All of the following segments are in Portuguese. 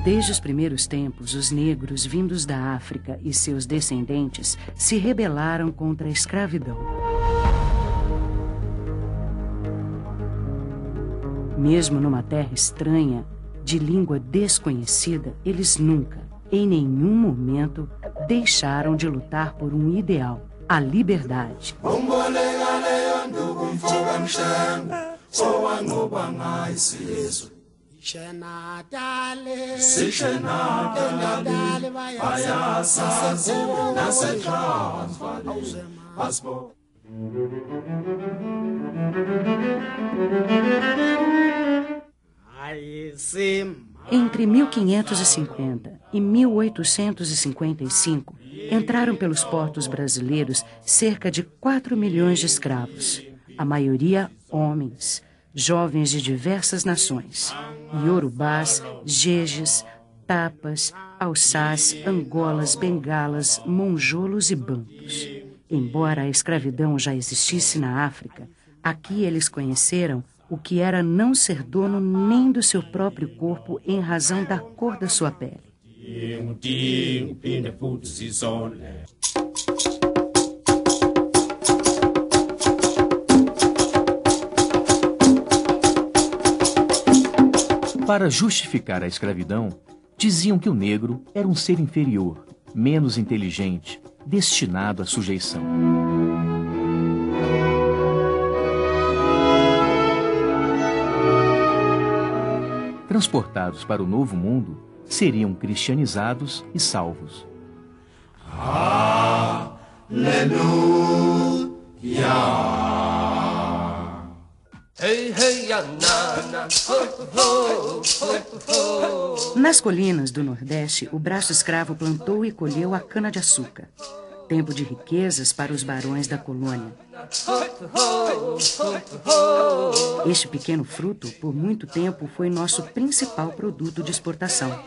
Desde os primeiros tempos, os negros vindos da África e seus descendentes se rebelaram contra a escravidão. Mesmo numa terra estranha, de língua desconhecida, eles nunca, em nenhum momento, deixaram de lutar por um ideal, a liberdade. Entre 1550 e 1855, entraram pelos portos brasileiros cerca de 4 milhões de escravos, a maioria homens, jovens de diversas nações: iorubás, jejes, tapas, alçás, angolas, bengalas, monjolos e bantos. Embora a escravidão já existisse na África, aqui eles conheceram o que era não ser dono nem do seu próprio corpo em razão da cor da sua pele. Para justificar a escravidão, diziam que o negro era um ser inferior, menos inteligente, destinado à sujeição. Transportados para o Novo Mundo, seriam cristianizados e salvos. Nas colinas do Nordeste, o braço escravo plantou e colheu a cana-de-açúcar. Tempo de riquezas para os barões da colônia. Este pequeno fruto, por muito tempo, foi nosso principal produto de exportação.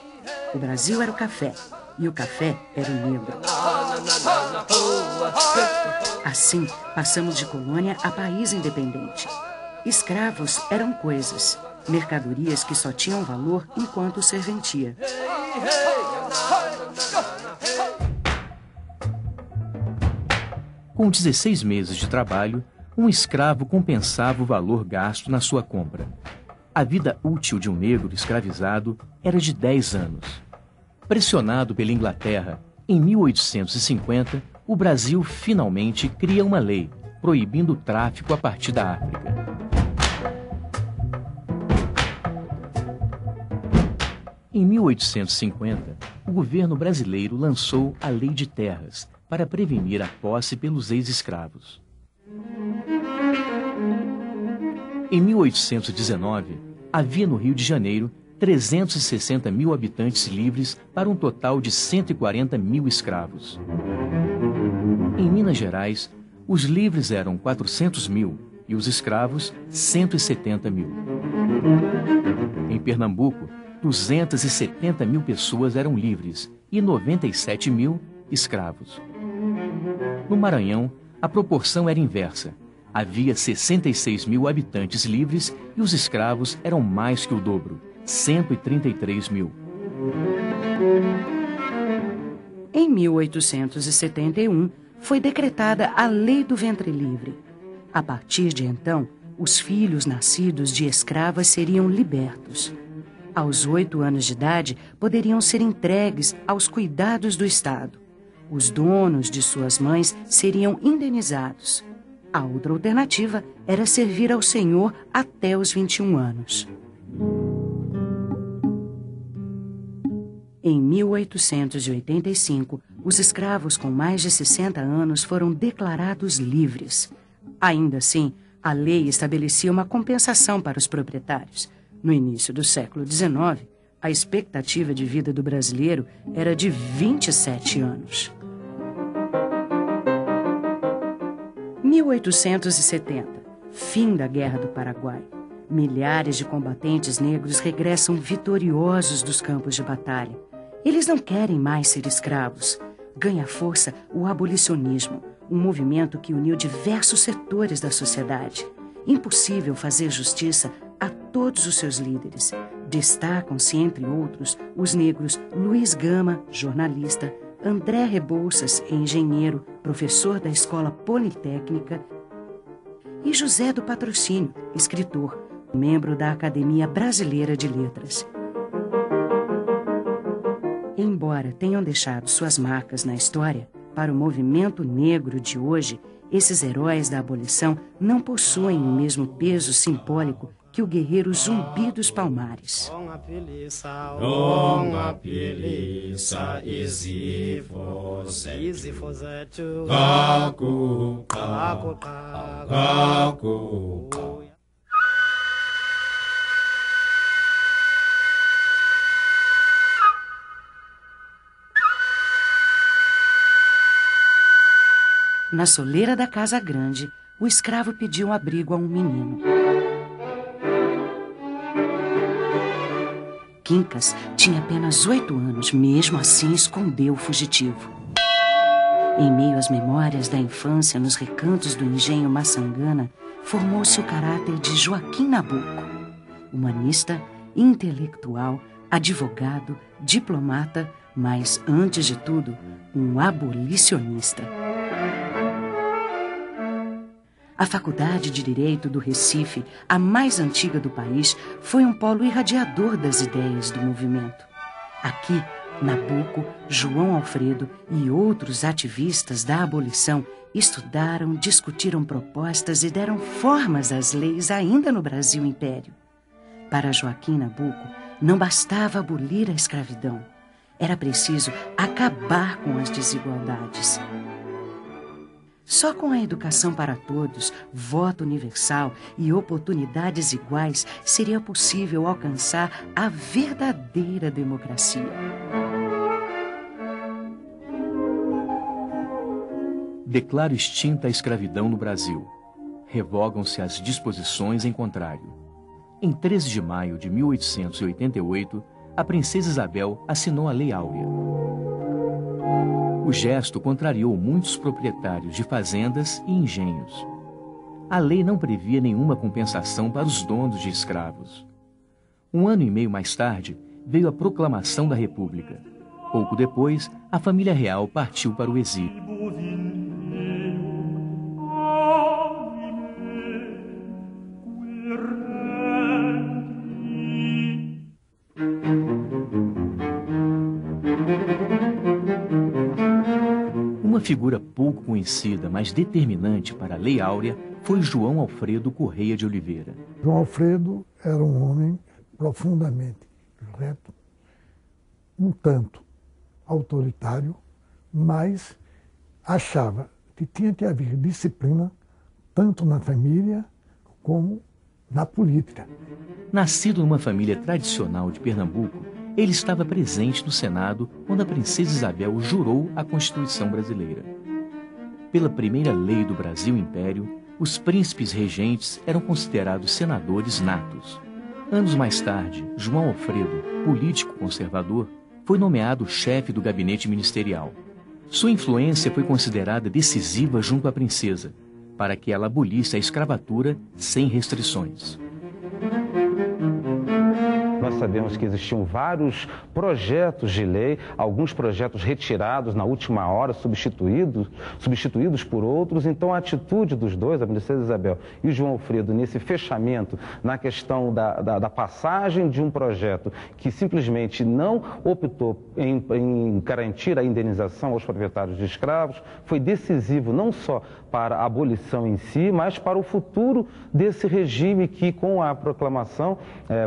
O Brasil era o café, e o café era o negro. Assim, passamos de colônia a país independente. Escravos eram coisas, mercadorias que só tinham valor enquanto serventia. Com 16 meses de trabalho, um escravo compensava o valor gasto na sua compra. A vida útil de um negro escravizado era de 10 anos. Pressionado pela Inglaterra, em 1850, o Brasil finalmente cria uma lei proibindo o tráfico a partir da África. Em 1850, o governo brasileiro lançou a Lei de Terras para prevenir a posse pelos ex-escravos. Em 1819, havia no Rio de Janeiro 360 mil habitantes livres para um total de 140 mil escravos. Em Minas Gerais, os livres eram 400 mil e os escravos 170 mil. Em Pernambuco, 270 mil pessoas eram livres e 97 mil escravos. No Maranhão, a proporção era inversa. Havia 66 mil habitantes livres e os escravos eram mais que o dobro, 133 mil. Em 1871, foi decretada a Lei do Ventre Livre. A partir de então, os filhos nascidos de escravas seriam libertos. Aos 8 anos de idade, poderiam ser entregues aos cuidados do Estado. Os donos de suas mães seriam indenizados. A outra alternativa era servir ao Senhor até os 21 anos. Em 1885, os escravos com mais de 60 anos foram declarados livres. Ainda assim, a lei estabelecia uma compensação para os proprietários. No início do século XIX, a expectativa de vida do brasileiro era de 27 anos. 1870, fim da Guerra do Paraguai. Milhares de combatentes negros regressam vitoriosos dos campos de batalha. Eles não querem mais ser escravos. Ganha força o abolicionismo, um movimento que uniu diversos setores da sociedade. Impossível fazer justiça a todos os seus líderes. Destacam-se, entre outros, os negros Luiz Gama, jornalista, André Rebouças, engenheiro, professor da Escola Politécnica, e José do Patrocínio, escritor, membro da Academia Brasileira de Letras. Embora tenham deixado suas marcas na história, para o movimento negro de hoje, esses heróis da abolição não possuem o mesmo peso simbólico que o guerreiro Zumbi dos Palmares. Na soleira da casa grande, o escravo pediu um abrigo a um menino. Quincas tinha apenas 8 anos, mesmo assim escondeu o fugitivo. Em meio às memórias da infância nos recantos do engenho Maçangana, formou-se o caráter de Joaquim Nabuco, humanista, intelectual, advogado, diplomata, mas, antes de tudo, um abolicionista. A Faculdade de Direito do Recife, a mais antiga do país, foi um polo irradiador das ideias do movimento. Aqui, Nabuco, João Alfredo e outros ativistas da abolição estudaram, discutiram propostas e deram formas às leis ainda no Brasil Império. Para Joaquim Nabuco, não bastava abolir a escravidão. Era preciso acabar com as desigualdades. Só com a educação para todos, voto universal e oportunidades iguais seria possível alcançar a verdadeira democracia. Declaro extinta a escravidão no Brasil. Revogam-se as disposições em contrário. Em 13 de maio de 1888, a princesa Isabel assinou a Lei Áurea. O gesto contrariou muitos proprietários de fazendas e engenhos. A lei não previa nenhuma compensação para os donos de escravos. 1 ano e meio mais tarde, veio a proclamação da República. Pouco depois, a família real partiu para o exílio. Uma figura pouco conhecida, mas determinante para a Lei Áurea foi João Alfredo Correia de Oliveira. João Alfredo era um homem profundamente reto, um tanto autoritário, mas achava que tinha que haver disciplina tanto na família como na política. Nascido numa família tradicional de Pernambuco, ele estava presente no Senado quando a princesa Isabel jurou a Constituição brasileira. Pela primeira lei do Brasil Império, os príncipes regentes eram considerados senadores natos. Anos mais tarde, João Alfredo, político conservador, foi nomeado chefe do gabinete ministerial. Sua influência foi considerada decisiva junto à princesa, para que ela abolisse a escravatura sem restrições. Nós sabemos que existiam vários projetos de lei, alguns projetos retirados na última hora, substituídos por outros. Então, a atitude dos dois, a princesa Isabel e o João Alfredo, nesse fechamento, na questão da passagem de um projeto que simplesmente não optou em garantir a indenização aos proprietários de escravos, foi decisivo não só para a abolição em si, mas para o futuro desse regime que, com a proclamação,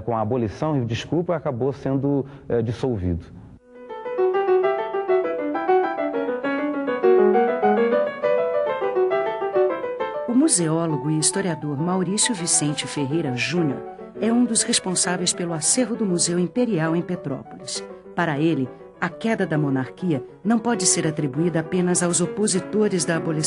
com a abolição, acabou sendo dissolvido. O museólogo e historiador Maurício Vicente Ferreira Júnior é um dos responsáveis pelo acervo do Museu Imperial em Petrópolis. Para ele, a queda da monarquia não pode ser atribuída apenas aos opositores da abolição